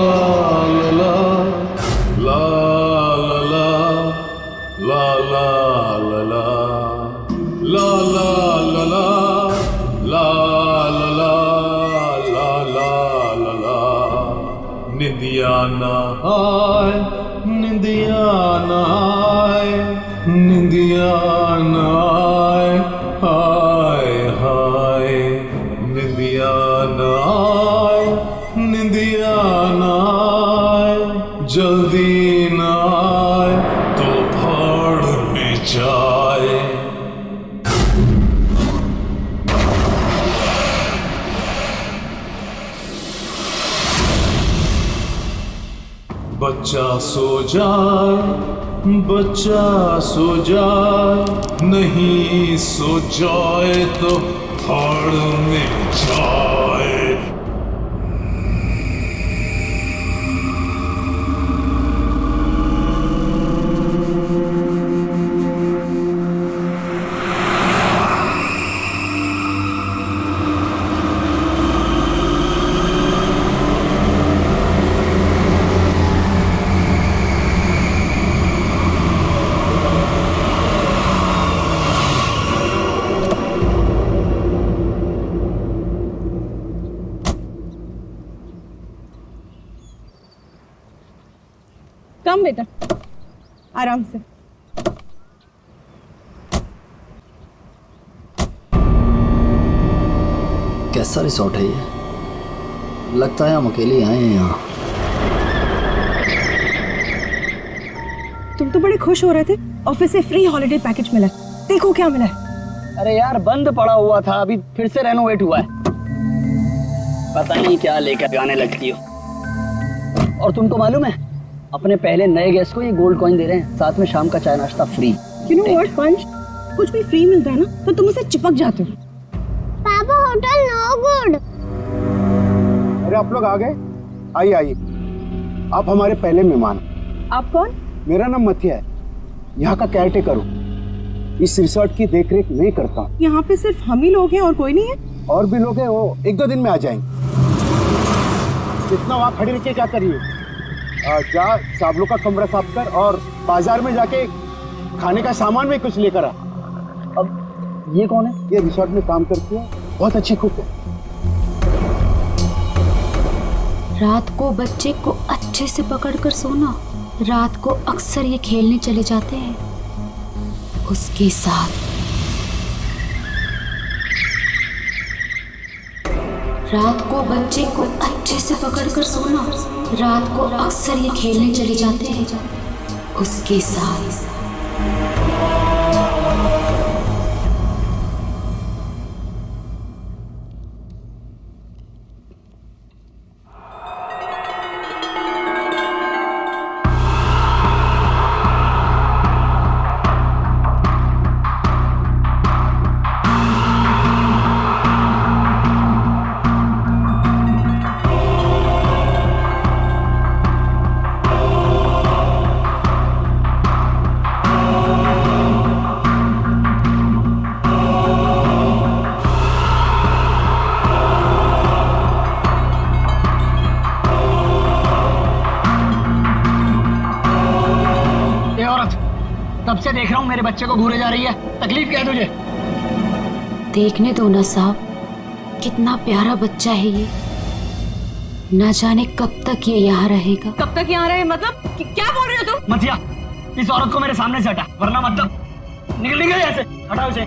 ला ला ला ला ला ला ला ला ला ला ला ला ला ला ला ला ला निंदिया ना आए निंदिया ना आए निंदिया ना आए हाय हाय निंदिया ना आए निंदिया ना आए जल्दी ना आए तो भाड़ में जाए। बच्चा सो जाए बच्चा सो जाए नहीं सो जाए तो भाड़ में जाए। कम बेटा, आराम से। कैसा रिसोर्ट है ये? लगता है हम अकेले आए हैं यहाँ। तुम तो बड़े खुश हो रहे थे, ऑफिस से फ्री हॉलिडे पैकेज मिला। देखो क्या मिला है। अरे यार बंद पड़ा हुआ था, अभी फिर से रेनोवेट हुआ है। पता नहीं क्या लेकर आने लगती हो। और तुमको मालूम है, अपने पहले नए गेस्ट को ये गोल्ड कॉइन दे रहे हैं, साथ में शाम का चाय नाश्ता फ्री। यू नो व्हाट पंच, कुछ भी फ्री मिलता है ना तो तुम उसे चिपक जाते हो। पापा होटल नो गुड। अरे आप लोग आ गए, आइए आइए, आप हमारे पहले मेहमान। आप कौन? मेरा नाम मथिया है, यहाँ का केयरटेकर हूँ। इस रिसोर्ट की देखरेख मैं करता हूँ। यहाँ पे सिर्फ हम ही लोग हैं और कोई नहीं है? और भी लोग हैं, वो 1-2 दिन में आ जाएंगे। इतना वहाँ खड़ी रह के क्या करिए, जा साबलों का कमरा साफ कर और बाजार में जाके खाने का सामान में कुछ लेकर आ। अब ये कौन है? ये रिसोर्ट में काम करती है, बहुत अच्छी कुक है। रात को बच्चे को अच्छे से पकड़कर सोना। रात को अक्सर ये खेलने चले जाते हैं उसके साथ। रात को बच्चे को अच्छे से पकड़कर सोना। रात को अक्सर ये खेलने चले जाते हैं उसके साथ। तब से देख रहा हूँ मेरे बच्चे को घूरे जा रही है, तकलीफ क्या है तुझे? देखने दो ना साहब, कितना प्यारा बच्चा है ये। ना जाने कब तक ये यहाँ रहेगा। कब तक यहाँ रहे मतलब? क्या बोल रहे हो तुम? मथिया, इस औरत को मेरे सामने से हटा, वरना मतलब निकल गई ऐसे। हटाओ इसे।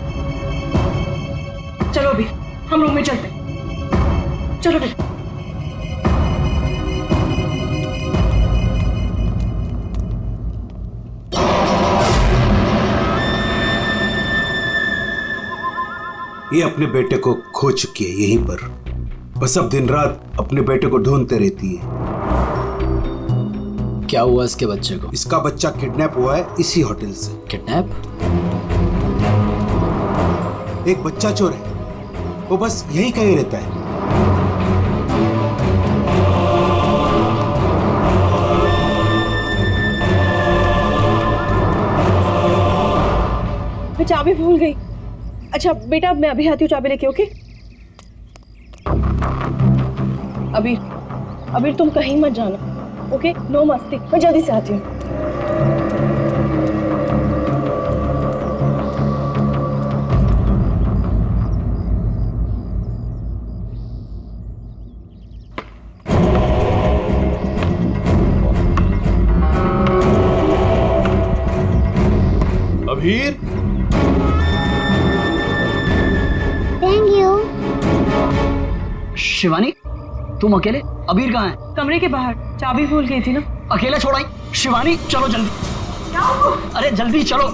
चलो अभी हम रूम में चलते। चलो बेटा। ये अपने बेटे को खो चुकी है यहीं पर, बस अब दिन रात अपने बेटे को ढूंढते रहती है। क्या हुआ इसके बच्चे को? इसका बच्चा किडनैप हुआ है इसी होटल से। किडनैप? एक बच्चा चोर है, वो बस यहीं कहीं रहता है। मैं चाबी भूल गई। अच्छा बेटा मैं अभी आती हूँ चाबी लेके। ओके अभी तुम कहीं मत जाना। ओके, नो मस्ती, मैं जल्दी से आती हूँ। Abhir, thank you. शिवानी, तुम अकेले? अबीर कहाँ है? कमरे के बाहर, चाबी भूल गई थी ना। अकेला छोड़ाई? शिवानी चलो जल्दी। अरे जल्दी चलो।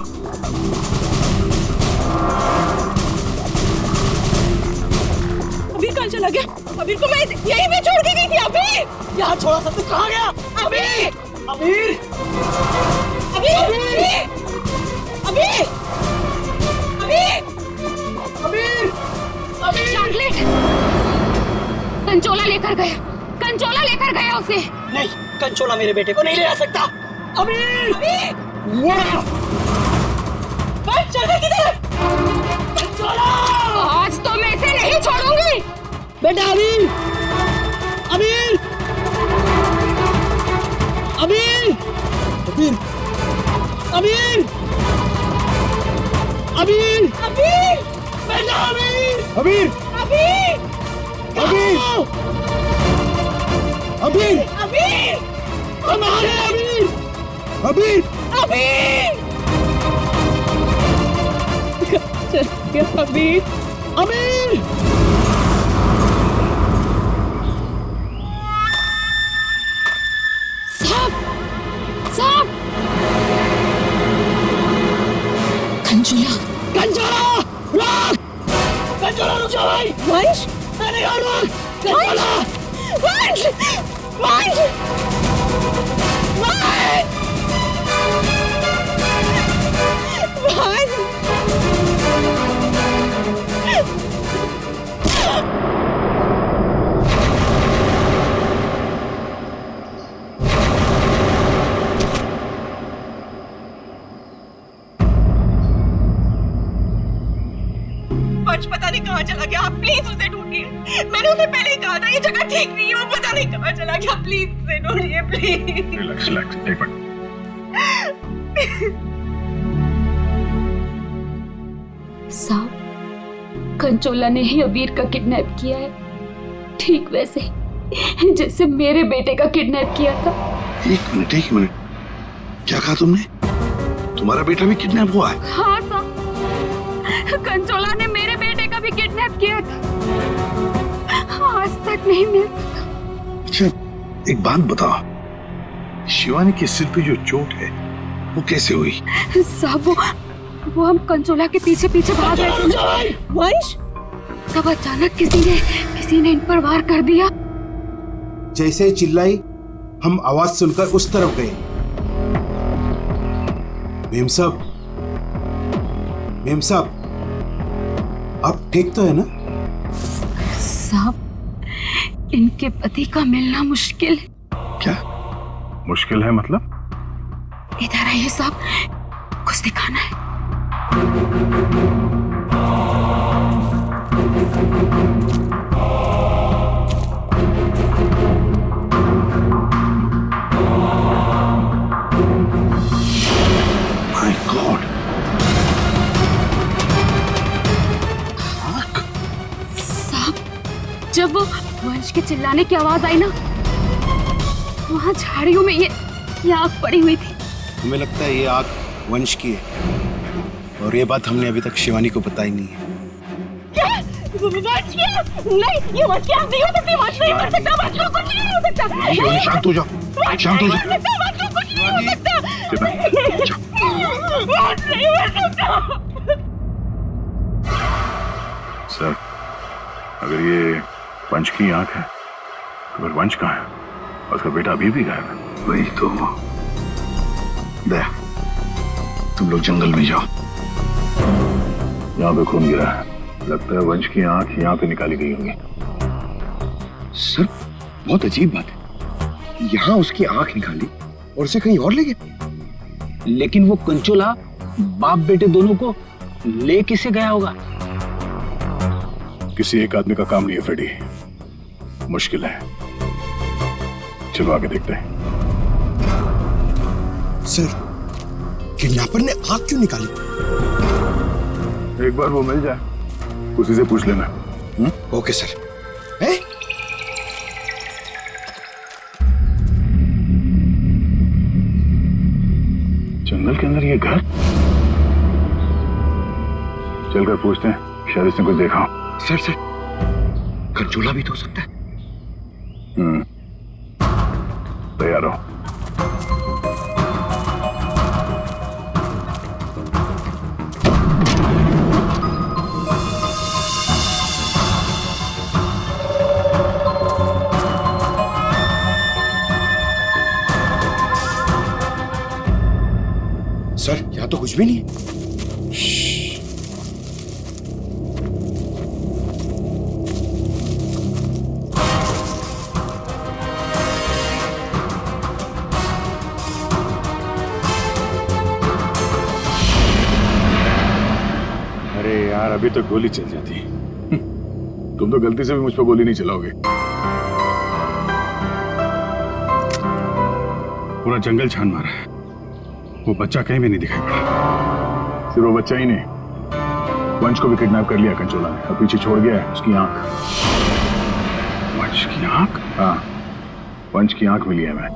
अबीर कहाँ चला गया? अबीर को मैं यहीं पे छोड़ के गई थी। अबीर यहाँ छोड़ा था, तू कहाँ गया? अबीर! अबीर! अबीर! अबीर! अबीर! अबीर! अबीर! चॉकलेट कंचोला लेकर गया, कंचोला लेकर गया उसे। नहीं, कंचोला मेरे बेटे को नहीं ले आ सकता। अबीर! अबीर! बस चल गई किधर? कंचोला! आज तो मैं इसे नहीं छोड़ूंगी। बेटा अबीर! अबीर! अबीर! अबीर! अबीर! अबीर! अबीर! बेटा अबीर! अबीर! अबीर! अबीर! अबीर! अबीर! हमारे अबीर! अबीर! अबीर! चल गया अबीर। अबीर! साहब, साहब, कंचोला, कंचोला! रुक! कंचोला रुक जा भाई! वंश! अरे यार रुक! कंचोला! वंश! वंश! वंश! वंश! वंश पता नहीं कहाँ चला गया। आप प्लीज उसे ढूंढिए। मैंने उसे पहले ही कहा था ये जगह ठीक नहीं है। वो पता नहीं कहाँ चला गया। प्लीज उसे ढूंढिए, प्लीज। रिलैक्स रिलैक्स, एक मिनट। साहब, कंचोला ने ही अबीर का किडनैप किया है, ठीक वैसे ही जैसे मेरे बेटे का किडनैप किया था। एक मिनट, क्या कहा तुमने? तुम्हारा बेटा भी किडनैप हुआ है? हाँ साहब, कंचोला ने मेरे बेटे का भी किडनैप किया था, आज तक नहीं मिल सका। अच्छा, एक बात बताओ, शिवानी के सिर पे जो चोट है वो कैसे हुई? साहब वो हम कंचोला के पीछे पीछे भाग रहे थे ना, वंश! तब अचानक किसी ने इन पर वार कर दिया। जैसे ही चिल्लाई, हम आवाज सुनकर उस तरफ गए। मेम साहब, आप ठीक तो है ना? साहब, इनके पति का मिलना मुश्किल है। क्या मुश्किल है मतलब? इधर आइए साहब, कुछ दिखाना है। My God! साहब, जब वो वंश के चिल्लाने की आवाज आई ना, वहां झाड़ियों में ये आग पड़ी हुई थी। हमें लगता है ये आग वंश की है, और ये बात हमने अभी तक शिवानी को बताई नहीं है। क्या? वंश क्या? नहीं, ये वंश की आग नहीं हो सकती। वंश नहीं मर सकता। वंश को कुछ नहीं हो सकता। शिवानी शांत हो जाओ, शांत हो जाओ। वंश को कुछ नहीं हो सकता। वंश नहीं मर सकता। सर, अगर ये वंश की आंख है तो फिर वंश कहाँ है? और उसका बेटा अभी भी गायब है। वही तो। दया, तुम लोग जंगल में जाओ। यहाँ पे खून गिरा है, लगता है वंश की आंख यहाँ पे निकाली गई होगी। सर, बहुत अजीब बात है, यहाँ उसकी आंख निकाली और उसे कहीं और ले गए। लेकिन वो कंचोला बाप बेटे दोनों को ले किसे गया होगा? किसी एक आदमी का काम नहीं है फ्रेडी, मुश्किल है। चलो आगे देखते हैं। सर, किडनैपर ने आग क्यों निकाली? एक बार वो मिल जाए, उसी से पूछ लेना। Okay sir. ए? जंगल के अंदर ये घर, चलकर पूछते हैं, शायद इसने कुछ देखा हो। सर कंचोला भी तो हो सकता है। तैयार हो। सर, यहाँ तो कुछ भी नहीं है। अरे यार, अभी तो गोली चल जाती। तुम तो गलती से भी मुझ पर गोली नहीं चलाओगे। पूरा जंगल छान मारा है, वो बच्चा कहीं भी नहीं दिखाई पड़ा। सिर्फ वो बच्चा ही नहीं, वंश को भी किडनैप कर लिया कंचोला ने, और पीछे छोड़ गया है उसकी आंख। वंश की आंख? हाँ, वंश की आंख मिली है मैं।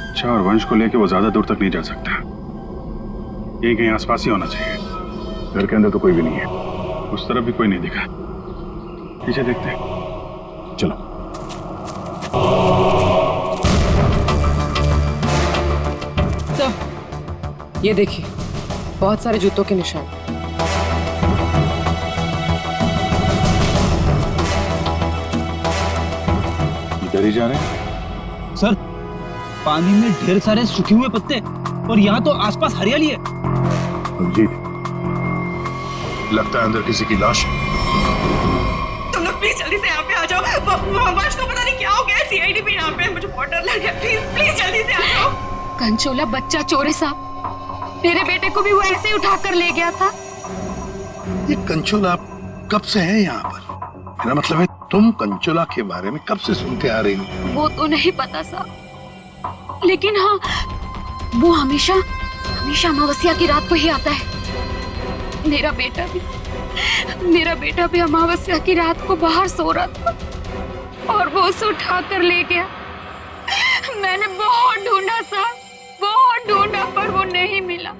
अच्छा, और वंश को लेके वो ज्यादा दूर तक नहीं जा सकता, यही कहीं आसपास ही होना चाहिए। घर के अंदर तो कोई भी नहीं है, उस तरफ भी कोई नहीं दिखा। पीछे देखते हैं, चलो। ये देखिए, बहुत सारे जूतों के निशान। इधर ही जा रहे हैं। सर, पानी में ढेर सारे सूखे हुए पत्ते, और यहाँ तो आसपास हरियाली है। अभिजीत, लगता है अंदर किसी की लाश है। तुम लोग प्लीज जल्दी से यहाँ पे आ जाओ। वंश को पता नहीं क्या हो गया, सीआईडी भी यहाँ पे है, मुझे बहुत डर लग रहा है। प्लीज जल्दी से आ जाओ। कंचोला बच्चा चोर है साहब, मेरे बेटे को भी वो ऐसे ही उठा कर ले गया था। ये कंचोला कब से है यहाँ पर? मेरा मतलब है, तुम कंचोला के बारे में कब से सुनते आ रही हो? वो तो नहीं पता साहब, लेकिन हाँ, वो हमेशा अमावस्या की रात को ही आता है। मेरा बेटा भी अमावस्या की रात को बाहर सो रहा था और वो उसे उठा कर ले गया। मैंने बहुत ढूंढा साहब, बहुत ढूंढा, पर वो नहीं मिला।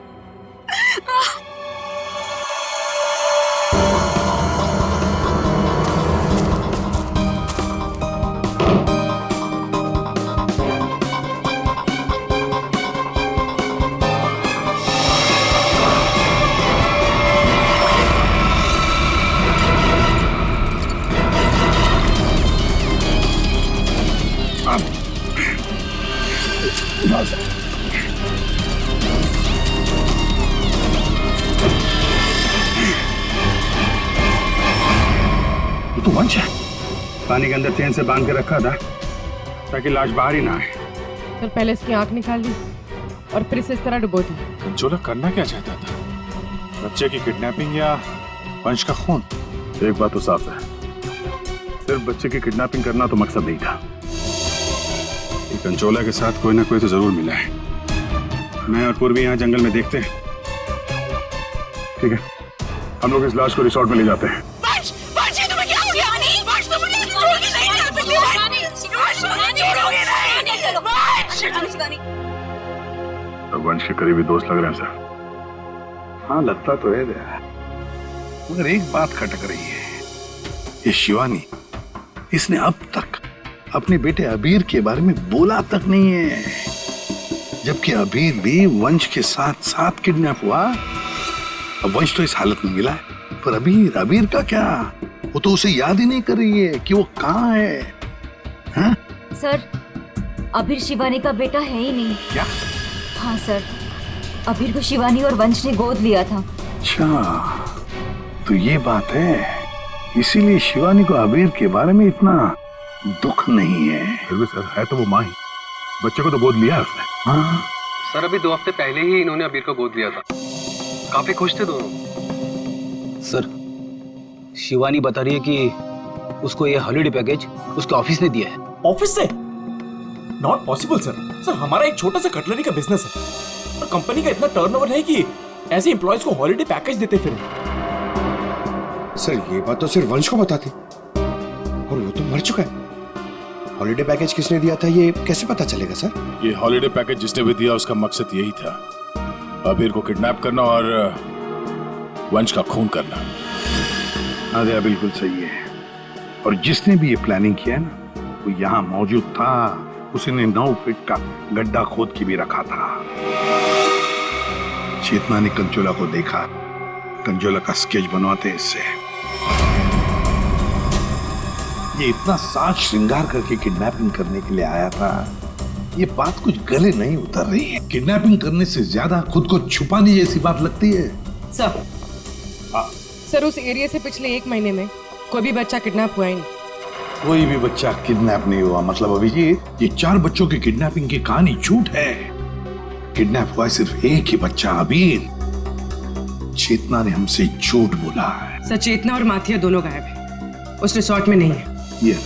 ये तो वंश है। पानी के अंदर चेन से बांध के रखा था ताकि लाश बाहर ही ना आए। सर, पहले इसकी आंख निकाल ली और फिर इसे इस तरह डुबो दी। कंचोला करना क्या चाहता था? बच्चे की किडनैपिंग या वंश का खून? एक बात तो साफ है, सिर्फ बच्चे की किडनैपिंग करना तो मकसद नहीं था। ये कंचोला के साथ कोई ना कोई तो जरूर मिला है। मैं और पूर्वी यहाँ जंगल में देखते हैं। ठीक है, हम लोग इस लाश को रिसोर्ट में ले जाते हैं। वंश, ये तुम्हें क्या हो गया? वंश, तुम मुझे छोड़ के नहीं जा सकते। अब वंश के करीबी दोस्त लग रहे हैं सर। हाँ, लगता तो है दया। मगर एक बात खटक रही है, ये शिवानी, इसने अब तक अपने बेटे अबीर के बारे में बोला तक नहीं है, जबकि अबीर भी वंश के साथ साथ किडनैप हुआ। अब वंश तो इस हालत में मिला है, पर अबीर का क्या? वो तो उसे याद ही नहीं कर रही है कि वो कहाँ है। हाँ? सर, अबीर शिवानी का बेटा है ही नहीं। क्या? हाँ सर, अबीर को शिवानी और वंश ने गोद लिया था। अच्छा, तो ये बात है, इसीलिए शिवानी को अबीर के बारे में इतना दुख नहीं है। फिर भी सर, है तो वो माँ ही, बच्चे को तो गोद लिया है उसने। हाँ सर, अभी 2 हफ्ते पहले ही इन्होंने अबीर को गोद लिया था। काफी खुश थे दोनों। सर, शिवानी बता रही है कि उसको ये हॉलिडे पैकेज उसके ऑफिस ने दिया है। ऑफिस से? Not possible sir. सर, हमारा एक छोटा सा कटलरी का बिजनेस है, और कंपनी का इतना टर्नओवर है कि ऐसे एम्प्लॉयज को हॉलिडे पैकेज देते फिर। सर ये बात तो सिर्फ वंश को पता थी और वो तो मर चुका है। हॉलिडे पैकेज किसने दिया था ये कैसे पता चलेगा सर? ये हॉलिडे पैकेज जिसने भी दिया उसका मकसद यही था, अबीर को किडनैप करना और वंश का खून करना। आदिया बिल्कुल सही है। और जिसने भी ये प्लानिंग किया है ना, वो यहाँ मौजूद था। उसने 9 फीट का गड्ढा खोद के भी रखा था। चेतना ने कंचोला को देखा, कंचोला का स्केच बनवाते इससे। ये इतना साज श्रृंगार करके किडनैपिंग करने के लिए आया था, ये बात कुछ गले नहीं उतर रही है। किडनैपिंग करने से ज्यादा खुद को छुपाने जैसी बात लगती है। सर सर उस एरिया से पिछले 1 महीने में कोई भी बच्चा किडनैप हुआ ही नहीं। कोई भी बच्चा किडनैप नहीं हुआ मतलब अभिजीत, ये 4 बच्चों की किडनैपिंग की कहानी झूठ है। किडनैप हुआ सिर्फ एक ही बच्चा, अबीर। चेतना ने हमसे झूठ बोला है। सर चेतना और माथिया दोनों गायब है, उस रिसोर्ट में नहीं है। ये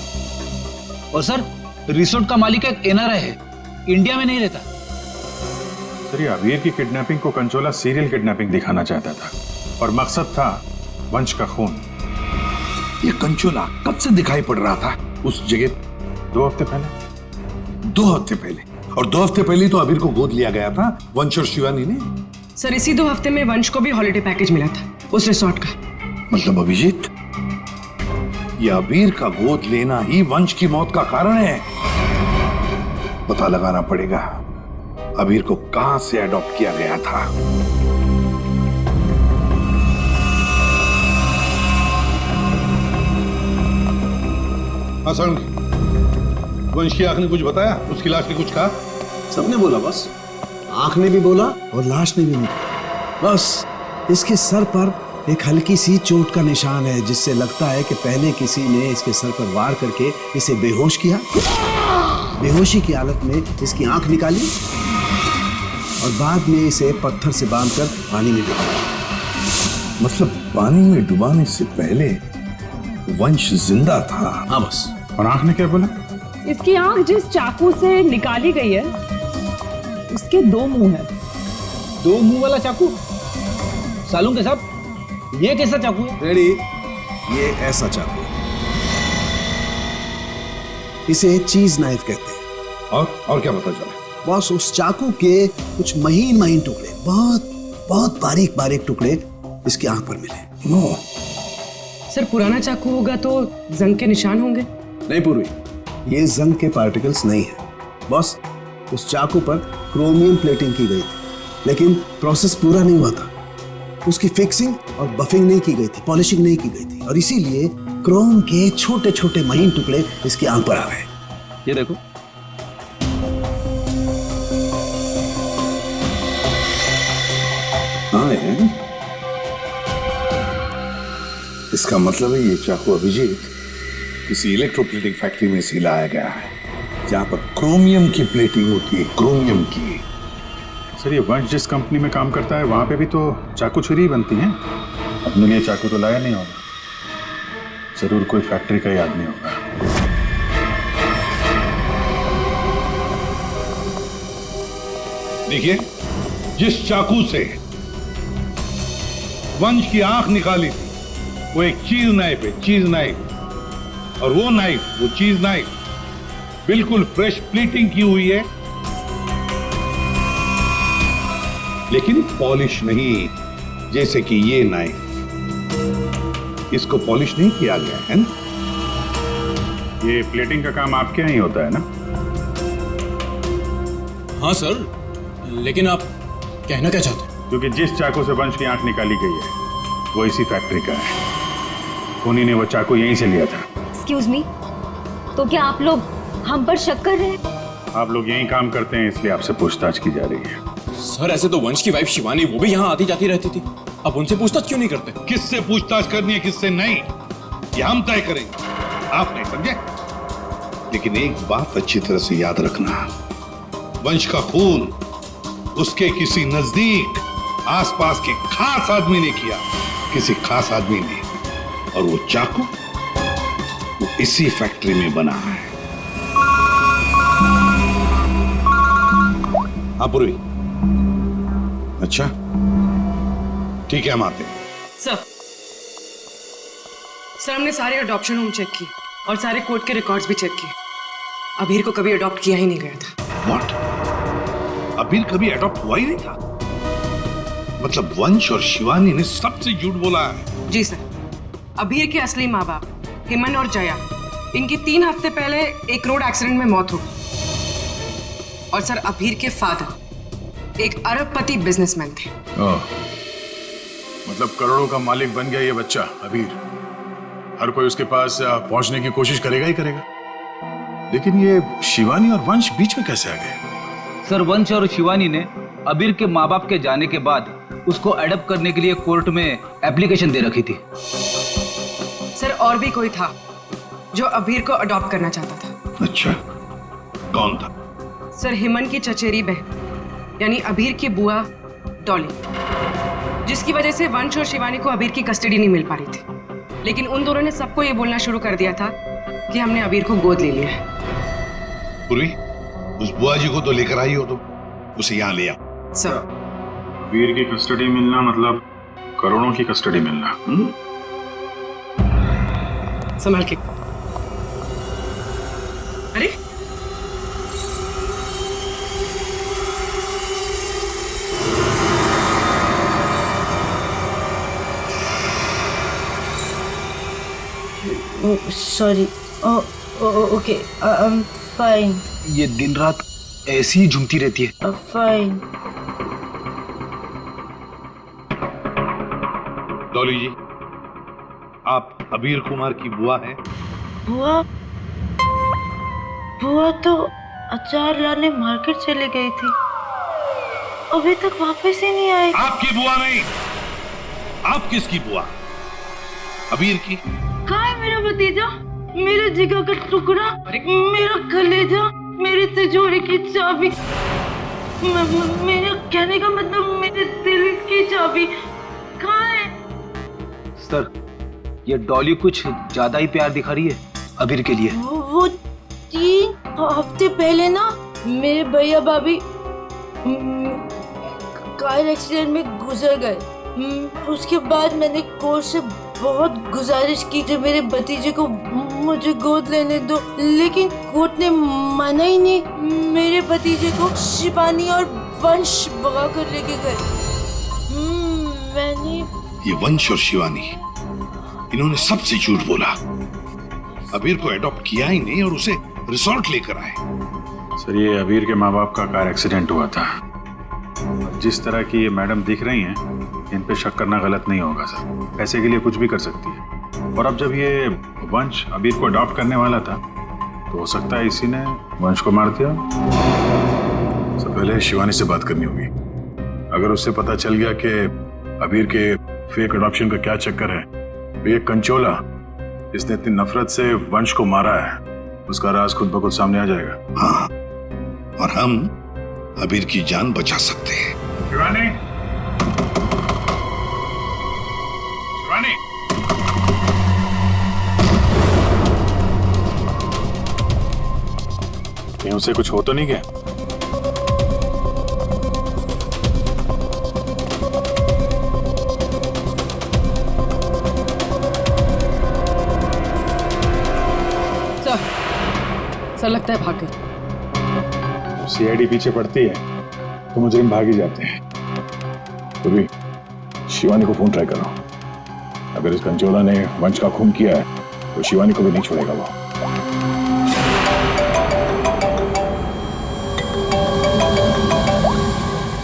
और सर रिसोर्ट का मालिक एक एनआरआई है, इंडिया में नहीं रहता। सर ये अबीर की किडनैपिंग को कंचोला सीरियल किडनैपिंग दिखाना चाहता था और मकसद था वंश का खून। ये कंचोला कब से दिखाई पड़ रहा था उस जगह? 2 हफ्ते पहले। 2 हफ्ते पहले? और 2 हफ्ते पहले तो अबीर को गोद लिया गया था वंश और शिवानी ने। सर इसी 2 हफ्ते में वंश को भी हॉलिडे पैकेज मिला था उस रिसोर्ट का। मतलब अभिजीत, ये अबीर का गोद लेना ही वंश की मौत का कारण है। पता लगाना पड़ेगा अबीर को कहां से अडॉप्ट किया गया था। वंश की आंख ने कुछ बताया? उसकी लाश ने कुछ कहा? सबने बोला बस, आंख ने भी बोला और लाश ने भी बोला। बस इसके सर पर एक हल्की सी चोट का निशान है, जिससे लगता है कि पहले किसी ने इसके सर पर वार करके इसे बेहोश किया। बेहोशी की हालत में इसकी आंख निकाली और बाद में इसे पत्थर से बांधकर पानी में डुबाया। मतलब पानी में डुबाने से पहले वंश जिंदा था? हाँ बस। और आंख ने क्या बोला? इसकी आंख जिस चाकू से निकाली गई है उसके 2 मुंह हैं। 2 मुंह वाला चाकू? सालूं के साहब ये कैसा चाकू है? रेडी, ये ऐसा चाकू है, इसे चीज नाइफ कहते हैं। और क्या पता चला? बॉस उस चाकू के कुछ महीन महीन टुकड़े, बहुत बहुत बारीक बारीक टुकड़े इसकी आंख पर मिले। नो सर पुराना चाकू होगा तो जंग के निशान होंगे। नहीं पूर्वी, ये जंग के पार्टिकल्स नहीं है बॉस। उस चाकू पर क्रोमियम प्लेटिंग की गई थी, लेकिन प्रोसेस पूरा नहीं हुआ था। उसकी फिक्सिंग और बफिंग नहीं की गई थी, पॉलिशिंग नहीं की गई थी, और इसीलिए क्रोम के छोटे छोटे महीन टुकड़े इसकी आंख पर आ गए। ये देखो। हाँ है। इसका मतलब है ये चाकू अभिजीत किसी इलेक्ट्रोप्लेटिंग फैक्ट्री में से लाया गया है, जहां पर क्रोमियम की प्लेटिंग होती है, क्रोमियम की। सर ये वंश जिस कंपनी में काम करता है वहां पे भी तो चाकू छुरी बनती हैं। अपने लिए चाकू तो लाया नहीं होगा, जरूर कोई फैक्ट्री का ही आदमी होगा। देखिए, जिस चाकू से वंश की आंख निकाली थी वो एक चीज नाइफ है, चीज नाइफ। और वो नाइफ, वो चीज नाइफ बिल्कुल फ्रेश प्लीटिंग की हुई है, लेकिन पॉलिश नहीं, जैसे कि ये नाइफ। इसको पॉलिश नहीं किया गया है ना। ये प्लेटिंग का काम आपके यहाँ ही होता है ना? हाँ सर, लेकिन आप कहना क्या चाहते हैं? क्योंकि जिस चाकू से वंश की आंख निकाली गई है वो इसी फैक्ट्री का है। उन्हीं ने वो चाकू यहीं से लिया था। एक्सक्यूज मी, तो क्या आप लोग हम पर शक कर रहे हैं? आप लोग यहीं काम करते हैं इसलिए आपसे पूछताछ की जा रही है। सर ऐसे तो वंश की वाइफ शिवानी वो भी यहाँ आती जाती रहती थी, अब उनसे पूछताछ क्यों नहीं करते? किससे पूछताछ करनी है किससे नहीं, ये हम तय करेंगे, आप नहीं, समझे? लेकिन एक बात अच्छी तरह से याद रखना, वंश का खून उसके किसी नजदीक आसपास के खास आदमी ने किया, किसी खास आदमी ने, और वो चाकू वो इसी फैक्ट्री में बना है। हाँ पूर्वी, अच्छा ठीक है, हम आते हैं। सर हमने सारे अडॉप्शन होम चेक किए और सारे कोर्ट के रिकॉर्ड्स भी चेक किए। अबीर को कभी अडॉप्ट किया ही नहीं गया था। व्हाट? अबीर कभी अडॉप्ट हुआ ही नहीं था? मतलब वंश और शिवानी ने सबसे झूठ बोला है। जी सर, अबीर के असली माँ बाप हेमन और जया, इनकी 3 हफ्ते पहले एक रोड एक्सीडेंट में मौत हो गई। और सर अबीर के फादर एक अरबपति बिजनेसमैन थे। मतलब करोड़ों का मालिक बन गया ये बच्चा अबीर। हर कोई उसके पास पहुंचने की कोशिश करेगा ही करेगा। लेकिन ये शिवानी और वंश बीच में कैसे आ गए? सर वंश और शिवानी ने अबीर के माँ बाप के जाने के बाद उसको अडॉप्ट करने के लिए कोर्ट में एप्लीकेशन दे रखी थी। सर और भी कोई था जो अबीर को अडॉप्ट करना चाहता था। अच्छा, कौन था? सर हेमन की चचेरी बहन यानी अबीर की बुआ डॉली, जिसकी वजह से वंश और शिवानी को अबीर की कस्टडी नहीं मिल पा रही थी। लेकिन उन दोनों ने सबको ये बोलना शुरू कर दिया था कि हमने अबीर को गोद ले लिया है। पूरी, उस बुआ जी को तो लेकर आई हो, तो उसे यहाँ ले आओ। सर वीर की कस्टडी मिलना मतलब करोड़ों की कस्टडी मिलना। संभाल के। अरे sorry. Okay, I am fine. ये दिन रात ऐसी ही झूमती रहती है। फाइन। डॉली जी, आप अबीर कुमार की बुआ हैं? बुआ? बुआ तो अचार लाने मार्केट चली गई थी, अभी तक वापस ही नहीं आई। आपकी बुआ नहीं, आप किसकी बुआ? अबीर की? कहाँ है मेरा भतीजा, मेरे जिगर का टुकड़ा, मेरा कलेजा, मेरी तिजोरी की चाबी, मेरा कहने का मतलब मेरे दिल की चाबी कहाँ है? सर ये डॉली कुछ ज्यादा ही प्यार दिखा रही है अबीर के लिए। वो 3 हफ्ते पहले ना मेरे भैया भाभी कार एक्सीडेंट में गुजर गए। उसके बाद मैंने कोर्ट से बहुत गुजारिश की कि मेरे भतीजे को मुझे गोद लेने दो, लेकिन कोर्ट ने माना ही नहीं। मेरे भतीजे को शिवानी और वंश भगा कर लेके गए। मैंने ये वंश और शिवानी, इन्होंने सबसे झूठ बोला। अबीर को अडॉप्ट किया ही नहीं और उसे रिसोर्ट लेकर आए। सर ये अबीर के माँ बाप का कार एक्सीडेंट हुआ था। जिस तरह की ये मैडम दिख रही हैं, इन पे शक करना गलत नहीं होगा सर। पैसे के लिए कुछ भी कर सकती है। और अब जब ये वंश अबीर को अडॉप्ट करने वाला था, तो हो सकता है इसी ने वंश को मार दिया। सब पहले शिवानी से बात करनी होगी। अगर उससे पता चल गया कि अबीर के फेक अडॉप्शन का क्या चक्कर है, तो ये कंचोला इसने इतनी नफरत से वंश को मारा है, उसका राज खुद ब खुद सामने आ जाएगा। हाँ, और हम अबीर की जान बचा सकते हैं। शिवानी, शिवानी, कहीं उसे कुछ हो तो नहीं गया? सर लगता है भाग गई। सीआईडी पीछे पड़ती है तो मुजरिम भाग ही जाते हैं। तो भी शिवानी को फोन ट्राई करो। अगर इस कंचोला ने वंश का खून किया है तो शिवानी को भी नहीं छोड़ेगा वो।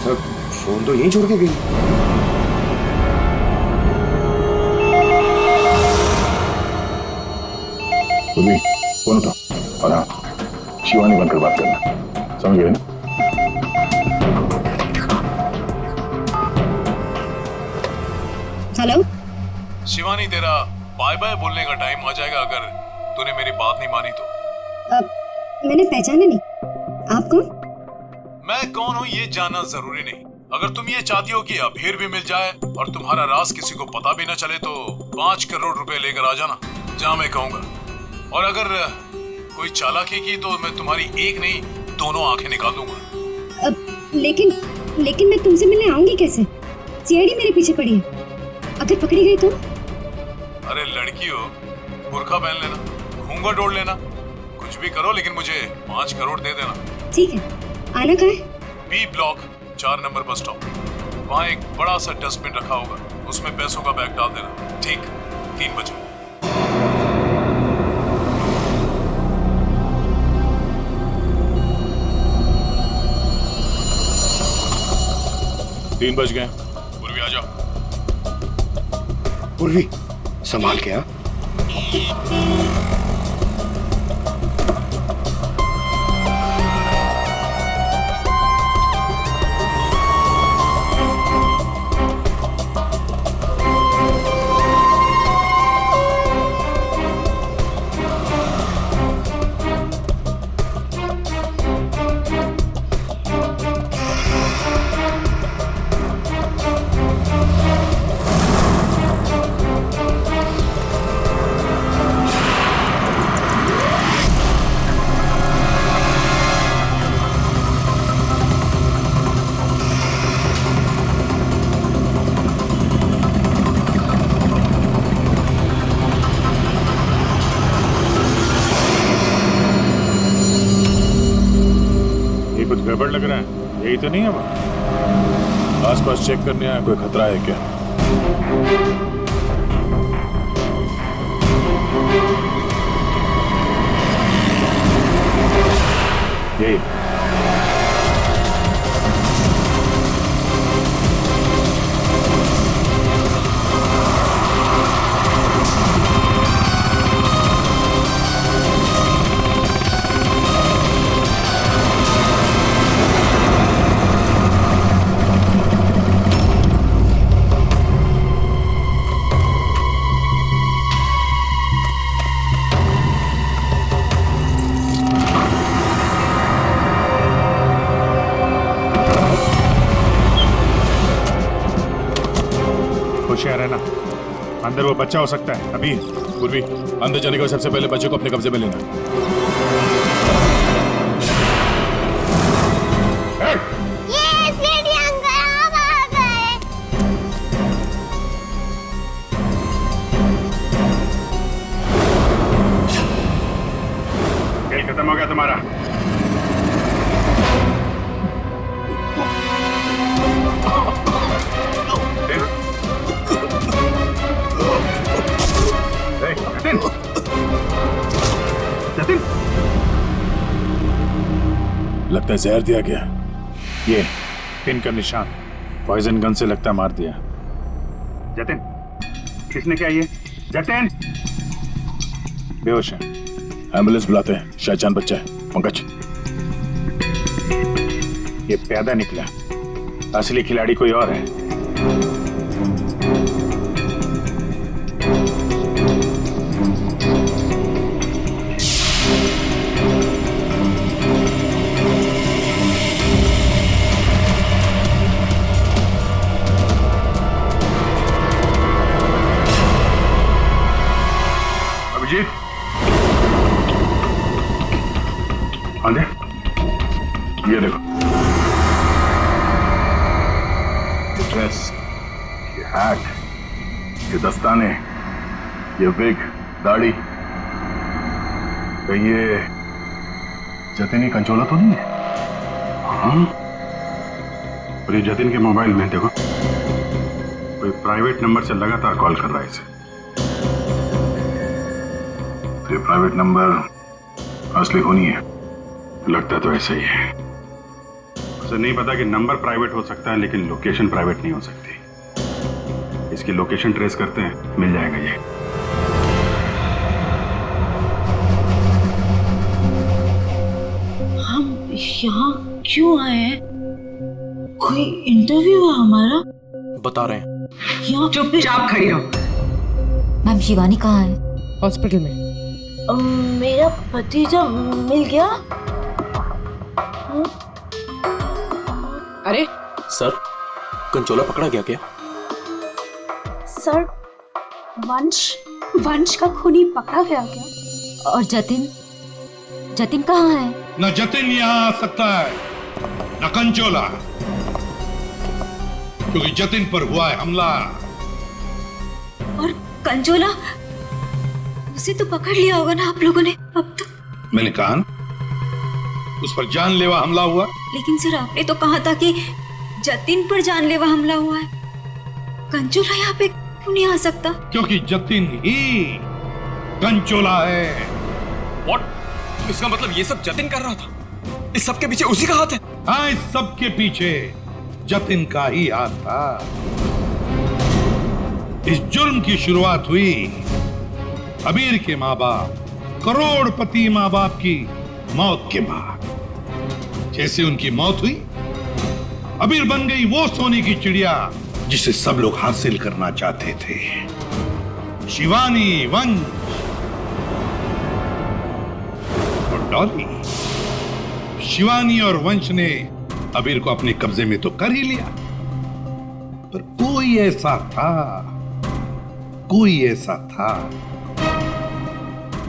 सर फोन तो यहीं छोड़ के गई। तो भी फोन उठाओ और हाँ, शिवानी बनकर बात करना, समझ गए ना? हेलो शिवानी, तेरा बाय बाय बोलने का टाइम आ जाएगा अगर तूने मेरी बात नहीं मानी तो। मैंने पहचाना नहीं, आप कौन? मैं कौन हूँ ये जानना जरूरी नहीं। अगर तुम ये चाहती हो कि अबीर भी मिल जाए और तुम्हारा राज किसी को पता भी न चले, तो 5 करोड़ रुपए लेकर आ जाना, जहाँ मैं कहूँगा। और अगर कोई चालाकी की तो मैं तुम्हारी एक नहीं 2 आंखें निकाल दूंगा। लेकिन लेकिन मैं तुमसे मिलने आऊंगी कैसे? सीआईडी मेरे पीछे पड़ी है, अगर पकड़ी गई तो? अरे लड़की हो, बुर्का पहन लेना, घूंघट ओढ़ लेना, कुछ भी करो लेकिन मुझे 5 करोड़ दे देना। ठीक है, आना कहाँ है? B block 4 number bus stop. वहाँ एक बड़ा सा डस्टबिन रखा होगा, उसमें पैसों का बैग डाल देना। ठीक 3 बजे। 3 बज गए। पूर्वी आ जाओ। पूर्वी संभाल के। हाँ कुछ गड़बड़ लग रहा है, यही तो नहीं है वो? आसपास चेक करने आया, कोई खतरा है क्या? यही होशियार रहना, अंदर वो बच्चा हो सकता है। अभी पूर्वी, अंदर जाने के बाद सबसे पहले बच्चे को अपने कब्जे में लेना। खेल खत्म हो गया तुम्हारा। लगता है जहर दिया गया। ये पिन का निशान पॉइजन गन से लगता मार दिया। जतिन, किसने क्या ये? जतिन बेहोश है, एम्बुलेंस बुलाते हैं, शायद जान बच्चा है। पंकज, ये प्यादा निकला, असली खिलाड़ी कोई और है। अभिजीत, हाँ दे, ये देखो, ये ड्रेस, ये हैट, ये दस्ताने, ये विग, दाढ़ी, कहीं ये जतिन ही कंचोला तो नहीं है? हाँ, और ये जतिन के मोबाइल में देखो, कोई प्राइवेट नंबर से लगातार कॉल कर रहा है इसे। ये प्राइवेट नंबर असली होनी है, लगता तो ऐसा ही है। उसे नहीं पता कि नंबर प्राइवेट हो सकता है लेकिन लोकेशन प्राइवेट नहीं हो सकती। इसकी लोकेशन ट्रेस करते हैं, मिल जाएगा ये। हम यहाँ क्यों आए हैं? कोई इंटरव्यू है हमारा? बता रहे हैं। यहाँ चुपचाप खड़ी रहो। मैम शिवानी कहाँ है? हॉस्पिटल में। मेरा भतीजा मिल गया? अरे सर, कंचोला पकड़ा गया क्या? सर, वंश का खूनी पकड़ा गया क्या? और जतिन? जतिन कहाँ है? न जतिन यहाँ आ सकता है, न कंचोला। क्योंकि जतिन पर हुआ है हमला। और कंचोला, उसे तो पकड़ लिया होगा ना आप लोगों ने अब तो। मैंने कहा ना, उस पर जानलेवा हमला हुआ। लेकिन सर आपने तो कहा था कि जतिन पर जानलेवा हमला हुआ है। कंचोला यहाँ पे क्यों नहीं आ सकता? क्योंकि जतिन ही कंचोला है। What? इसका मतलब ये सब जतिन कर रहा था? इस सब के पीछे उसी का हाथ है? हाँ, इस सब के पीछे जतिन का ही हाथ था। इस जुर्म की शुरुआत हुई अबीर के माँ बाप, करोड़पति माँ बाप की मौत के बाद। जैसे उनकी मौत हुई, अबीर बन गई वो सोने की चिड़िया जिसे सब लोग हासिल करना चाहते थे, शिवानी, वंश और डॉली। शिवानी और वंश ने अबीर को अपने कब्जे में तो कर ही लिया, पर कोई ऐसा था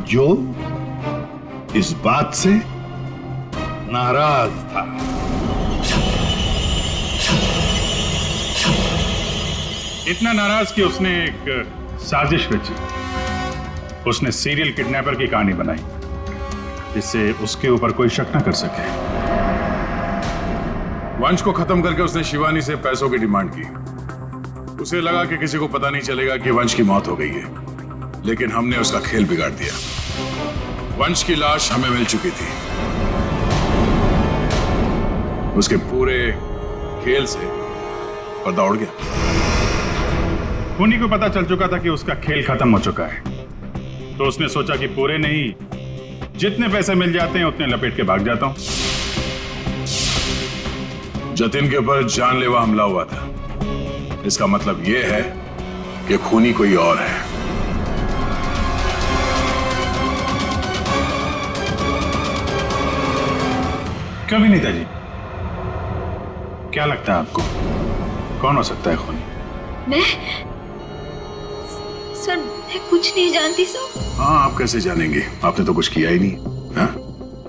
जो इस बात से नाराज था। इतना नाराज कि उसने एक साजिश रची। उसने सीरियल किडनैपर की कहानी बनाई जिससे उसके ऊपर कोई शक न कर सके। वंश को खत्म करके उसने शिवानी से पैसों की डिमांड की। उसे लगा कि किसी को पता नहीं चलेगा कि वंश की मौत हो गई है, लेकिन हमने उसका खेल बिगाड़ दिया। वंश की लाश हमें मिल चुकी थी। उसके पूरे खेल से पर्दा उड़ गया। खूनी को पता चल चुका था कि उसका खेल खत्म हो चुका है, तो उसने सोचा कि पूरे नहीं, जितने पैसे मिल जाते हैं उतने लपेट के भाग जाता हूं। जतिन के ऊपर जानलेवा हमला हुआ था। इसका मतलब यह है कि खूनी कोई और है। कभी नहीं था जी। क्या लगता है आपको, कौन हो सकता है खूनी? मैं सर, मैं कुछ नहीं जानती सर। हाँ, आप कैसे जानेंगे? आपने तो कुछ किया ही नहीं। हाँ?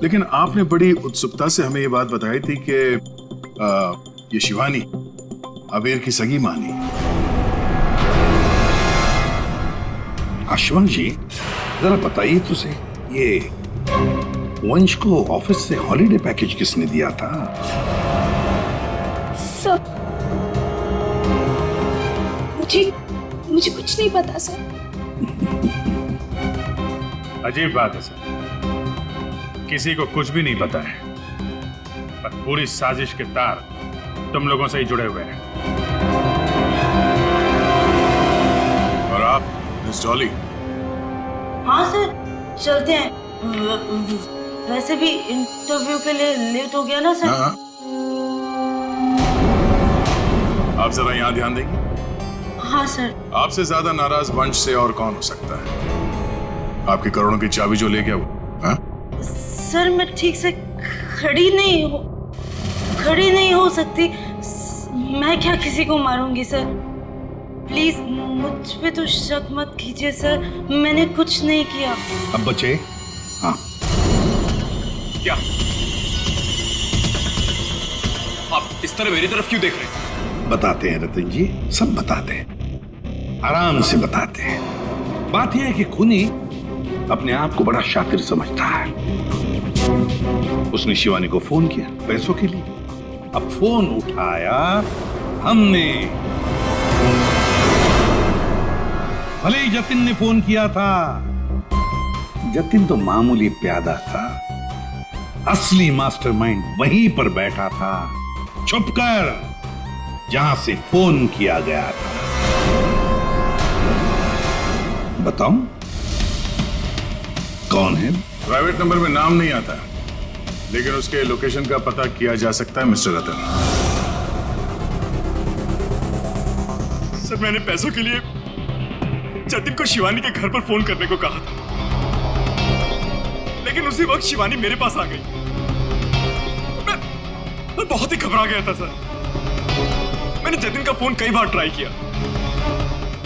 लेकिन आपने बड़ी उत्सुकता से हमें ये बात बताई थी कि ये शिवानी अबीर की सगी मानी। अश्वंत जी, जरा बताइए तो सही, ये वंश को ऑफिस से हॉलिडे पैकेज किसने दिया था? सर, मुझे कुछ नहीं पता सर। अजीब बात है सर, किसी को कुछ भी नहीं पता है, पर पूरी साजिश के तार तुम लोगों से ही जुड़े हुए हैं। और आप मिस डॉली? हाँ सर, चलते हैं। वैसे भी इंटरव्यू के लिए लेट हो गया ना सर। हाँ। आप जरा यहाँ ध्यान देंगे? हाँ सर। आपसे ज्यादा नाराज वंश से और कौन हो सकता है? आपकी करोड़ों की चाबी जो ले गया वो। हाँ? सर, मैं ठीक से खड़ी नहीं हो सकती। मैं क्या किसी को मारूंगी सर? प्लीज मुझ पे तो शक मत कीजिए सर, मैंने कुछ नहीं किया। अब बचे? हाँ। क्या आप इस तरह मेरी तरफ क्यों देख रहे हैं? बताते हैं रतन जी, सब बताते हैं, आराम से बताते हैं। बात यह है कि खूनी अपने आप को बड़ा शातिर समझता है। उसने शिवानी को फोन किया पैसों के लिए। अब फोन उठाया हमने। भले ही जतिन ने फोन किया था, जतिन तो मामूली प्यादा था, असली मास्टरमाइंड वहीं पर बैठा था, छुपकर, जहां से फोन किया गया था। बताऊं कौन है? प्राइवेट नंबर में नाम नहीं आता, लेकिन उसके लोकेशन का पता किया जा सकता है मिस्टर रतन। सर, मैंने पैसों के लिए जतिन को शिवानी के घर पर फोन करने को कहा था, लेकिन उसी वक्त शिवानी मेरे पास आ गई। मैं बहुत ही घबरा गया था सर। मैंने जतिन का फोन कई बार ट्राई किया,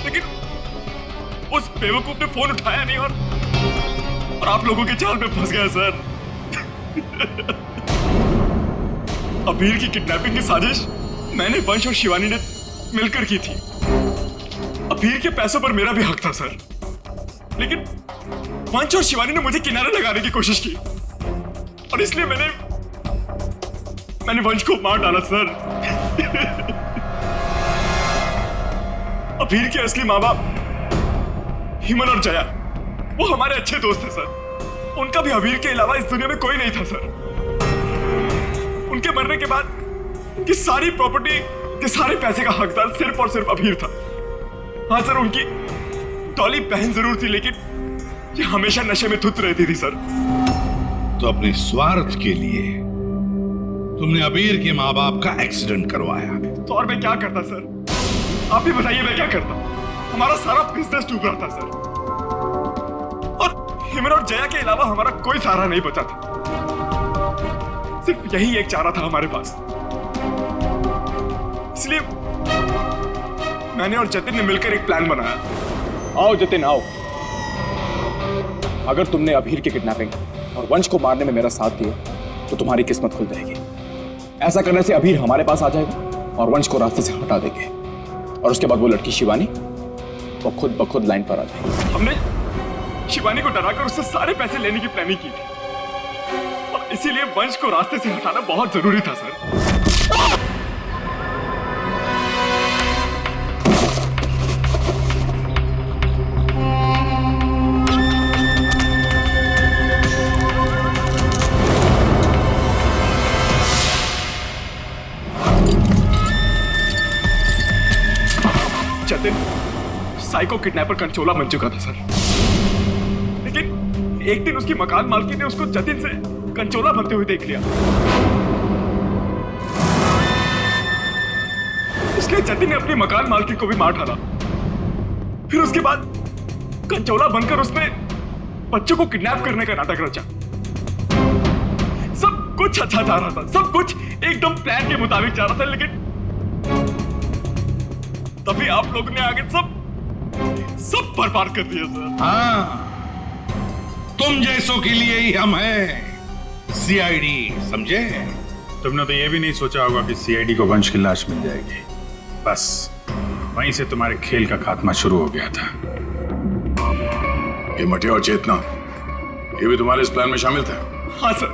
लेकिन उस बेवकूफ ने फोन उठाया नहीं और आप लोगों के जाल में फंस गया सर। अबीर की किडनैपिंग की साजिश मैंने, वंश और शिवानी ने मिलकर की थी। अबीर के पैसों पर मेरा भी हक था सर, लेकिन वंश और शिवानी ने मुझे किनारे लगाने की कोशिश की और इसलिए मैंने वंश को मार डाला सर। अबीर के असली माँ बाप हिमन और जया, वो हमारे अच्छे दोस्त थे सर। उनका भी अबीर के अलावा इस दुनिया में कोई नहीं था सर। उनके मरने के बाद उनकी सारी प्रॉपर्टी के सारे पैसे का हकदार सिर्फ और सिर्फ अबीर था। हाँ सर, उनकी डॉली बहन जरूर थी, लेकिन ये हमेशा नशे में धुत रहती थी सर। तो अपने स्वार्थ के लिए तुमने अबीर के माँ बाप का एक्सीडेंट करवाया। तो और मैं क्या करता सर? आप ही बताइए, मैं क्या करता? हमारा सारा बिजनेस डूब रहा था सर, और हिमन और जया के अलावा हमारा कोई सहारा नहीं बचा था। सिर्फ यही एक चारा था हमारे पास, इसलिए मैंने और जतिन ने मिलकर एक प्लान बनाया। आओ जतिन आओ, अगर तुमने अबीर की किडनैपिंग और वंश को मारने में मेरा साथ दिया तो तुम्हारी किस्मत खुल जाएगी। ऐसा करने से अबीर हमारे पास आ जाएगा और वंश को रास्ते से हटा देंगे, और उसके बाद वो लड़की शिवानी वो खुद ब खुद लाइन पर आ जाएगी। हमने शिवानी को डराकर उससे सारे पैसे लेने की प्लानिंग की थी, और इसीलिए वंश को रास्ते से हटाना बहुत जरूरी था सर। जतिन साइको किडनैपर कंचोला बन चुका था सर, लेकिन एक दिन उसकी मकान मालकिन ने उसको जतिन से कंचोला बनते हुए देख लिया। इसलिए जतिन ने अपनी मकान मालकिन को भी मार डाला। फिर उसके बाद कंचोला बनकर उसने बच्चों को किडनैप करने का नाटक रचा। सब कुछ अच्छा जा रहा था, सब कुछ एकदम प्लान के मुताबिक जा रहा था, लेकिन तभी आप लोगों ने आगे सब बर्बाद कर दिया सर। हाँ, तुम जैसों के लिए ही हम हैं, सीआईडी, समझे? तुमने तो ये भी नहीं सोचा होगा कि सीआईडी को वंश की लाश मिल जाएगी। बस वहीं से तुम्हारे खेल का खात्मा शुरू हो गया था। ये मटिया और चेतना, ये भी तुम्हारे इस प्लान में शामिल थे? हाँ सर,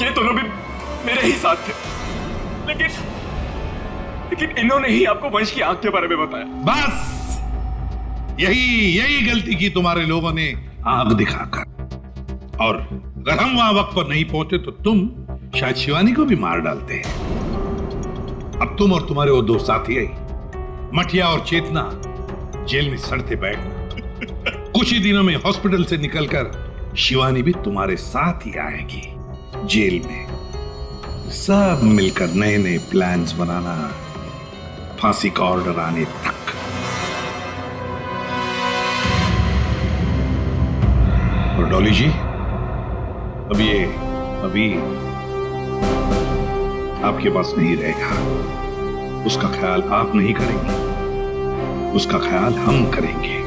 ये दोनों भी मेरे ही साथ थे, लेकिन इन्होंने ही आपको वंश की आंख के बारे में बताया। बस यही गलती की तुम्हारे लोगों ने आग दिखाकर, और अगर हम वहां वक्त पर नहीं पहुंचे तो तुम शायद शिवानी को भी मार डालते हैं। अब तुम और तुम्हारे वो दो साथी मटिया और चेतना जेल में सड़ते बैठना। कुछ ही दिनों में हॉस्पिटल से निकलकर शिवानी भी तुम्हारे साथ ही आएगी जेल में। सब मिलकर नए नए प्लान्स बनाना, फांसी का ऑर्डर आने तक। और डॉली जी, अब ये अभी आपके पास नहीं रहेगा। उसका ख्याल आप नहीं करेंगे, उसका ख्याल हम करेंगे।